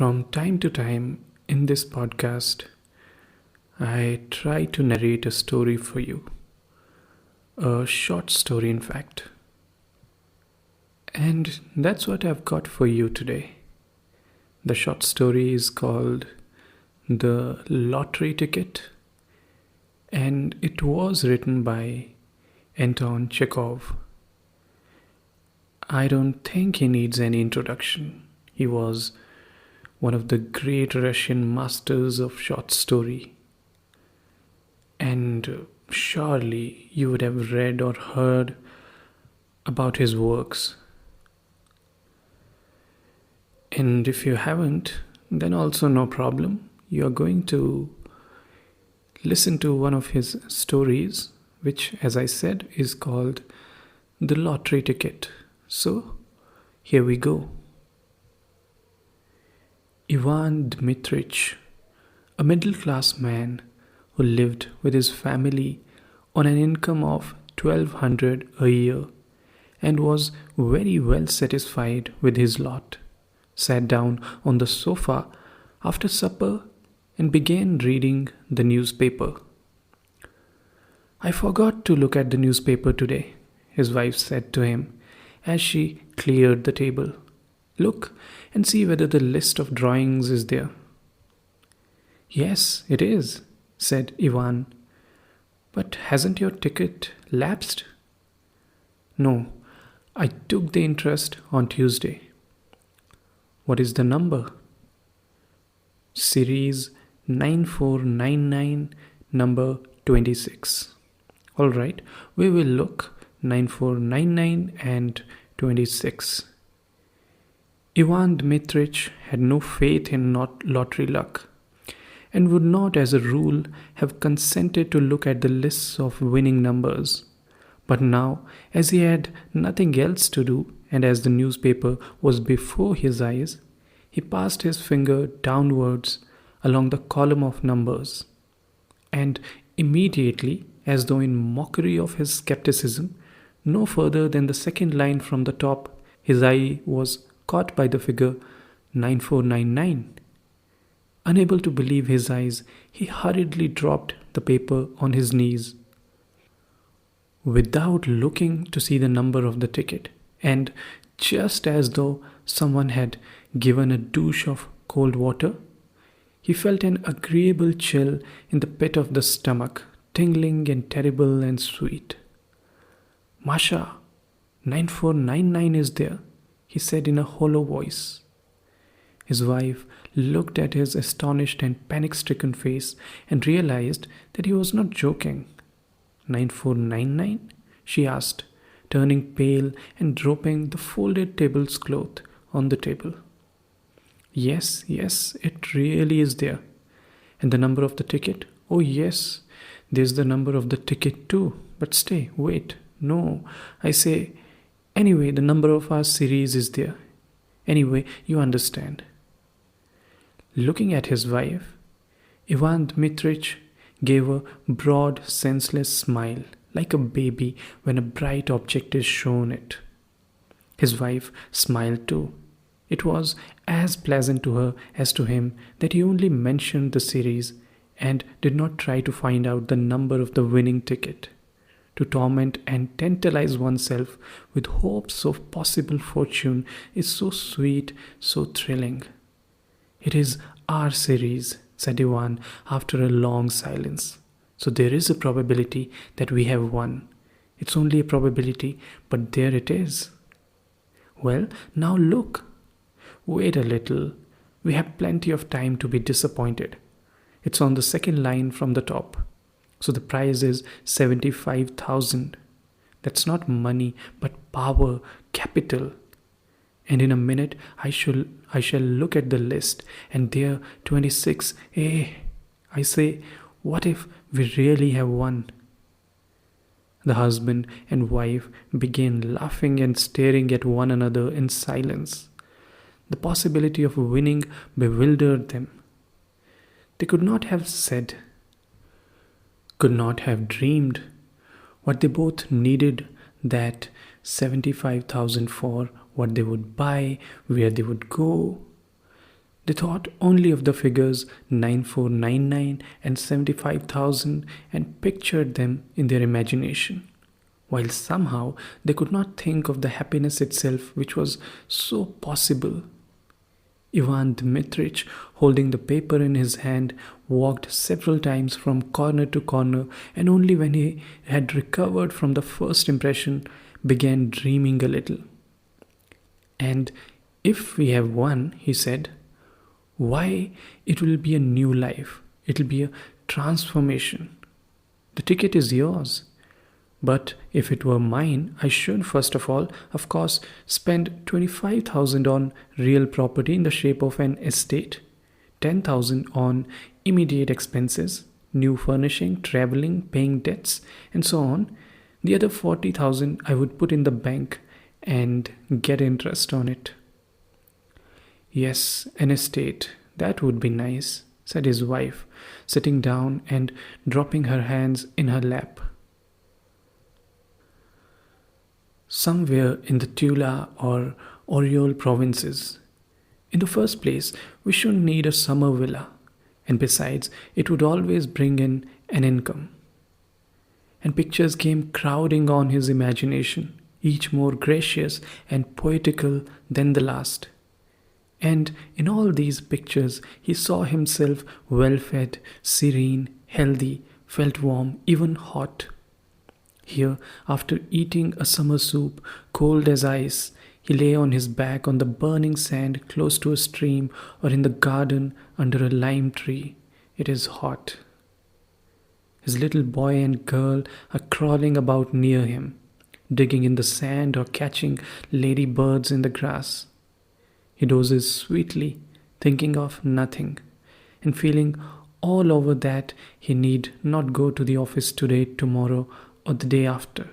From time to time in this podcast, I try to narrate a story for you. A short story, in fact. And that's what I've got for you today. The short story is called The Lottery Ticket, and it was written by Anton Chekhov. I don't think he needs any introduction. He was one of the great Russian masters of short story. And surely you would have read or heard about his works. And if you haven't, then also no problem. You are going to listen to one of his stories, which, as I said, is called The Lottery Ticket. So, here we go. Ivan Dmitritch, a middle-class man who lived with his family on an income of 1,200 a year and was very well satisfied with his lot, sat down on the sofa after supper and began reading the newspaper. "I forgot to look at the newspaper today," his wife said to him as she cleared the table. "Look and see whether the list of drawings is there." "Yes, it is," said Ivan. "But hasn't your ticket lapsed?" "No, I took the interest on Tuesday." "What is the number?" "Series 9499, number 26. All right, we will look 9499 and 26. Ivan Dmitritch had no faith in lottery luck and would not, as a rule, have consented to look at the lists of winning numbers. But now, as he had nothing else to do and as the newspaper was before his eyes, he passed his finger downwards along the column of numbers. And immediately, as though in mockery of his skepticism, no further than the second line from the top, his eye was caught by the figure 9499. Unable to believe his eyes, he hurriedly dropped the paper on his knees. Without looking to see the number of the ticket, and just as though someone had given a douche of cold water, he felt an agreeable chill in the pit of the stomach, tingling and terrible and sweet. "Masha, 9499 is there," he said in a hollow voice. His wife looked at his astonished and panic-stricken face and realized that he was not joking. 9499? She asked, turning pale and dropping the folded tablecloth on the table. Yes, it really is there. And the number of the ticket? Oh yes, there's the number of the ticket too. But stay, wait, no, I say, anyway, the number of our series is there. Anyway, you understand." Looking at his wife, Ivan Dmitritch gave a broad, senseless smile, like a baby when a bright object is shown it. His wife smiled too. It was as pleasant to her as to him that he only mentioned the series and did not try to find out the number of the winning ticket. To torment and tantalize oneself with hopes of possible fortune is so sweet, so thrilling. "It is our series," said Ivan after a long silence. "So there is a probability that we have won. It's only a probability, but there it is." "Well, now look." "Wait a little. We have plenty of time to be disappointed. It's on the second line from the top. So the prize is 75,000. That's not money, but power, capital. And in a minute I shall look at the list, and there 26. I say, what if we really have won?" The husband and wife began laughing and staring at one another in silence. The possibility of winning bewildered them. They could not have said, could not have dreamed what they both needed that 75,000 for, what they would buy, where they would go. They thought only of the figures 9499 and 75,000 and pictured them in their imagination, while somehow they could not think of the happiness itself which was so possible. Ivan Dmitritch, holding the paper in his hand, walked several times from corner to corner, and only when he had recovered from the first impression began dreaming a little. And if we have won, he said, why, it will be a new life. It will be a transformation. The ticket is yours. But if it were mine, I should, first of all, of course, spend 25,000 on real property in the shape of an estate, 10,000 on immediate expenses, new furnishing, traveling, paying debts, and so on. The other 40,000 I would put in the bank and get interest on it. Yes, an estate, that would be nice, said his wife, sitting down and dropping her hands in her lap. Somewhere in the Tula or Oriol provinces. In the first place, we shouldn't need a summer villa, and besides, it would always bring in an income. And pictures came crowding on his imagination, each more gracious and poetical than the last. And in all these pictures, he saw himself well-fed, serene, healthy, felt warm, even hot. Here, after eating a summer soup, cold as ice, he lay on his back on the burning sand close to a stream or in the garden under a lime tree. It is hot. His little boy and girl are crawling about near him, digging in the sand or catching ladybirds in the grass. He dozes sweetly, thinking of nothing, and feeling all over that he need not go to the office today, tomorrow, or the day after.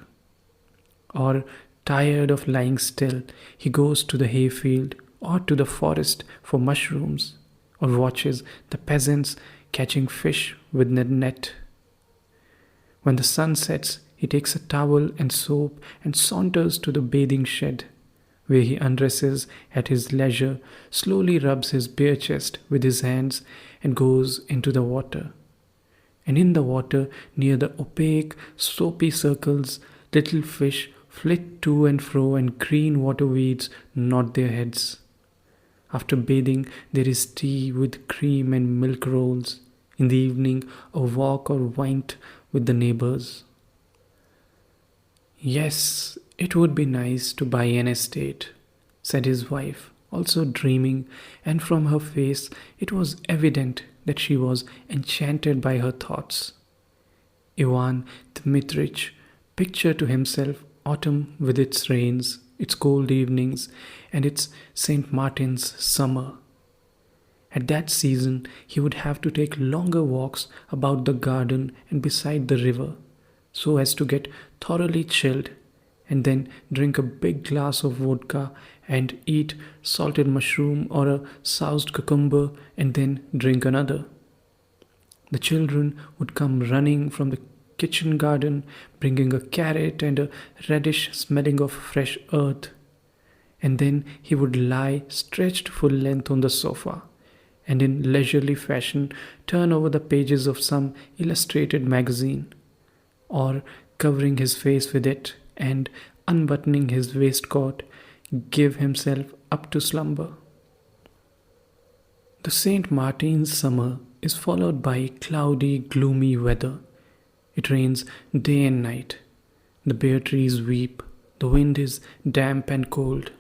Or, tired of lying still, he goes to the hayfield or to the forest for mushrooms, or watches the peasants catching fish with the net. When the sun sets, he takes a towel and soap and saunters to the bathing shed, where he undresses at his leisure, slowly rubs his bare chest with his hands, and goes into the water. And in the water, near the opaque, soapy circles, little fish flit to and fro, and green water weeds nod their heads. After bathing, there is tea with cream and milk rolls. In the evening, a walk or wine with the neighbors. Yes, it would be nice to buy an estate, said his wife, also dreaming, and from her face it was evident that she was enchanted by her thoughts. Ivan Dmitritch pictured to himself autumn with its rains, its cold evenings, and its St. Martin's summer. At that season, he would have to take longer walks about the garden and beside the river, so as to get thoroughly chilled, and then drink a big glass of vodka and eat salted mushroom or a soused cucumber and then drink another. The children would come running from the kitchen garden, bringing a carrot and a radish smelling of fresh earth. And then he would lie stretched full length on the sofa, and in leisurely fashion turn over the pages of some illustrated magazine, or covering his face with it and unbuttoning his waistcoat, give himself up to slumber. The St. Martin's summer is followed by cloudy, gloomy weather. It rains day and night. The bare trees weep. The wind is damp and cold.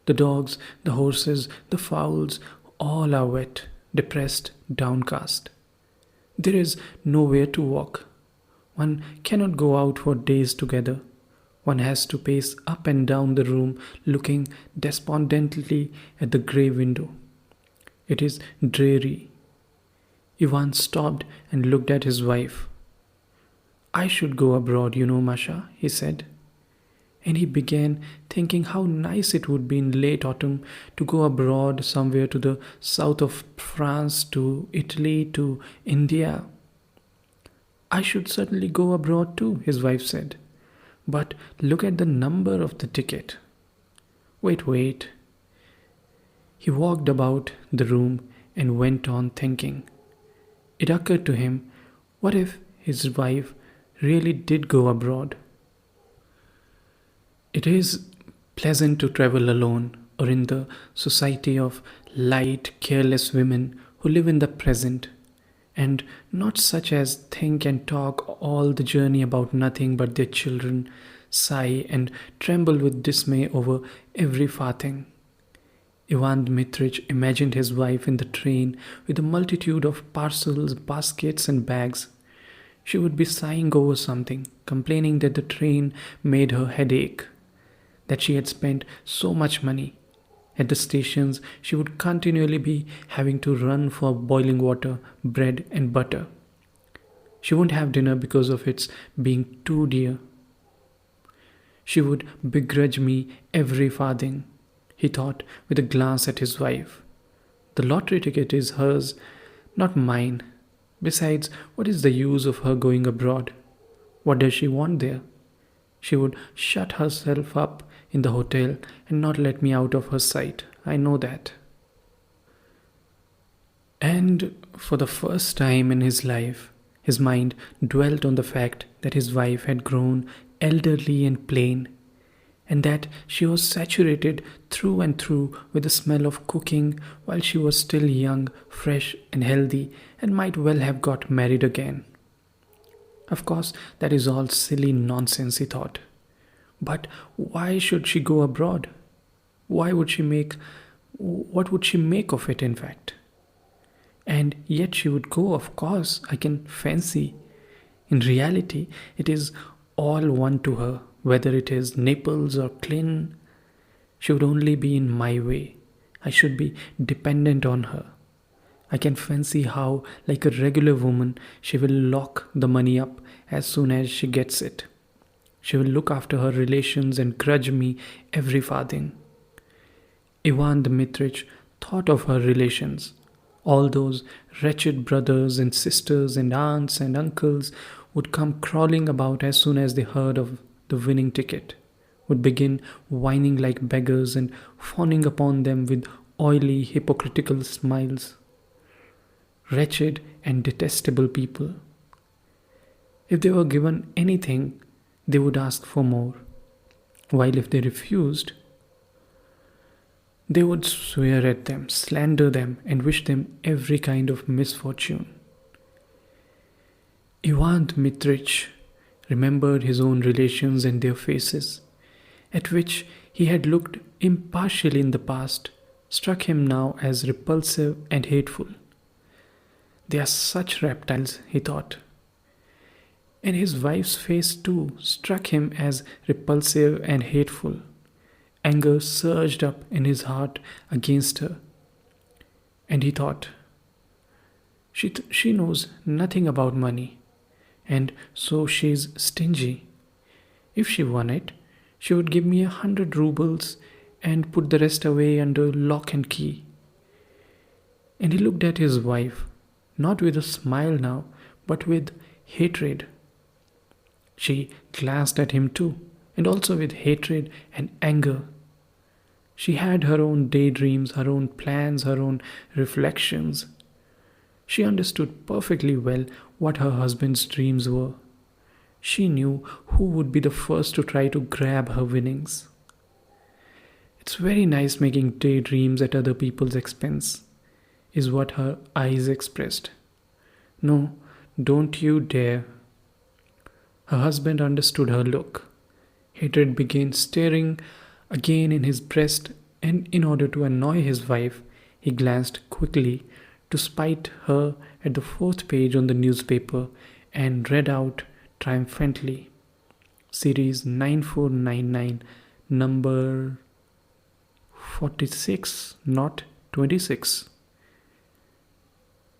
The dogs, the horses, the fowls, all are wet, depressed, downcast. There is nowhere to walk. One cannot go out for days together. One has to pace up and down the room, looking despondently at the grey window. It is dreary. Ivan stopped and looked at his wife. "I should go abroad, Masha," he said. And he began thinking how nice it would be in late autumn to go abroad somewhere to the south of France, to Italy, to India. "I should certainly go abroad too," his wife said. "But look at the number of the ticket." Wait. He walked about the room and went on thinking. It occurred to him, what if his wife really did go abroad? It is pleasant to travel alone or in the society of light, careless women who live in the present, and not such as think and talk all the journey about nothing but their children, sigh and tremble with dismay over every farthing. Ivan Dmitritch imagined his wife in the train with a multitude of parcels, baskets, and bags. She would be sighing over something, complaining that the train made her headache, that she had spent so much money. At the stations, she would continually be having to run for boiling water, bread, and butter. She wouldn't have dinner because of its being too dear. She would begrudge me every farthing, he thought with a glance at his wife. The lottery ticket is hers, not mine. Besides, what is the use of her going abroad? What does she want there? She would shut herself up in the hotel and not let me out of her sight. I know that. And for the first time in his life, his mind dwelt on the fact that his wife had grown elderly and plain, and that she was saturated through and through with the smell of cooking while she was still young, fresh, and healthy, and might well have got married again. Of course, that is all silly nonsense, he thought. But why should she go abroad? What would she make of it, in fact? And yet she would go, of course, I can fancy. In reality, it is all one to her, whether it is Naples or Klin. She would only be in my way. I should be dependent on her. I can fancy how, like a regular woman, she will lock the money up as soon as she gets it. She will look after her relations and grudge me every farthing. Ivan Dmitritch thought of her relations. All those wretched brothers and sisters and aunts and uncles would come crawling about as soon as they heard of the winning ticket, would begin whining like beggars and fawning upon them with oily, hypocritical smiles. Wretched and detestable people. If they were given anything, they would ask for more, while if they refused, they would swear at them, slander them, and wish them every kind of misfortune. Ivan Dmitritch remembered his own relations and their faces, at which he had looked impartially in the past, struck him now as repulsive and hateful. They are such reptiles, he thought. And his wife's face too struck him as repulsive and hateful. Anger surged up in his heart against her. And he thought, she knows nothing about money, and so she's stingy. If she won it, she would give me 100 rubles and put the rest away under lock and key. And he looked at his wife, not with a smile now, but with hatred. She glanced at him too, and also with hatred and anger. She had her own daydreams, her own plans, her own reflections. She understood perfectly well what her husband's dreams were. She knew who would be the first to try to grab her winnings. It's very nice making daydreams at other people's expense, is what her eyes expressed. No, don't you dare. Her husband understood her look. Hatred began stirring again in his breast, and in order to annoy his wife, he glanced quickly to spite her at the 4th page on the newspaper and read out triumphantly, Series 9499, number 46, not 26.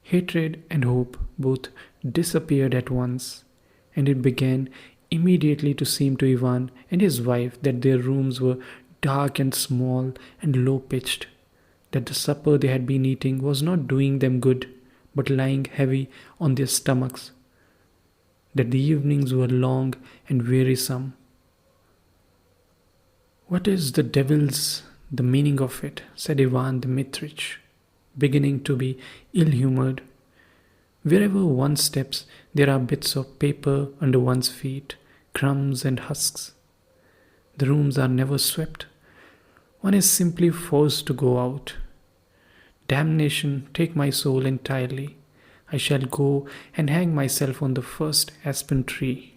Hatred and hope both disappeared at once, and it began immediately to seem to Ivan and his wife that their rooms were dark and small and low-pitched, that the supper they had been eating was not doing them good, but lying heavy on their stomachs, that the evenings were long and wearisome. "What is the devil's the meaning of it?" said Ivan Dmitritch. beginning to be ill-humored. Wherever one steps, there are bits of paper under one's feet, crumbs and husks. The rooms are never swept. One is simply forced to go out. Damnation take my soul entirely. I shall go and hang myself on the first aspen tree.